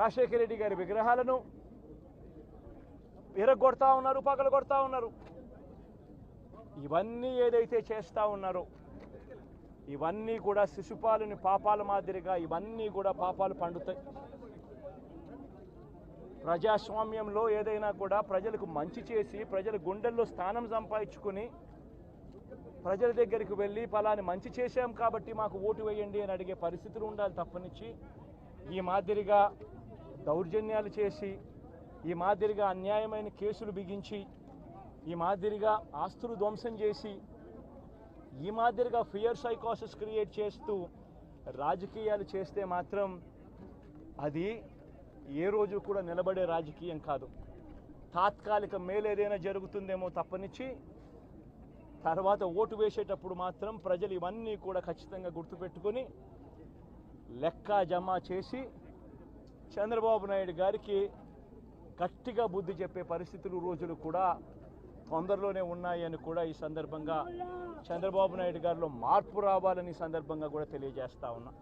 రాజశేఖర రెడ్డి గారి విగ్రహాలను విరగొడతా ఉన్నారు, పగలగొడతా ఉన్నారు. ఇవన్నీ ఏదైతే చేస్తూ ఉన్నారో ఇవన్నీ కూడా శిశుపాలుని పాపాల మాదిరిగా ఇవన్నీ కూడా పాపాలు పండుతాయి. ప్రజాస్వామ్యంలో ఏదైనా కూడా ప్రజలకు మంచి చేసి ప్రజల గుండెల్లో స్థానం సంపాదించుకుని ప్రజల దగ్గరికి వెళ్ళి ఫలాని మంచి చేశాం కాబట్టి మాకు ఓటు వేయండి అని అడిగే పరిస్థితులు ఉండాలి తప్పనిచ్చి ఈ మాదిరిగా దౌర్జన్యాలు చేసి ఈ మాదిరిగా అన్యాయమైన కేసులు బిగించి ఈ మాదిరిగా ఆస్తులు ధ్వంసం చేసి ఈ మాదిరిగా ఫియర్ సైకోసిస్ క్రియేట్ చేస్తూ రాజకీయాలు చేస్తే మాత్రం అది ఏ రోజు కూడా నిలబడే రాజకీయం కాదు. తాత్కాలిక మేలు ఏదైనా జరుగుతుందేమో తప్పనిచ్చి తర్వాత ఓటు వేసేటప్పుడు మాత్రం ప్రజలు ఇవన్నీ కూడా ఖచ్చితంగా గుర్తుపెట్టుకొని లెక్క జమ చేసి చంద్రబాబు నాయుడు గారికి గట్టిగా బుద్ధి చెప్పే పరిస్థితులు రోజులు కూడా తొందరలోనే ఉన్నాయని కూడా ఈ సందర్భంగా చంద్రబాబు నాయుడు గారిలో మార్పు రావాలని సందర్భంగా కూడా తెలియజేస్తా ఉన్నా.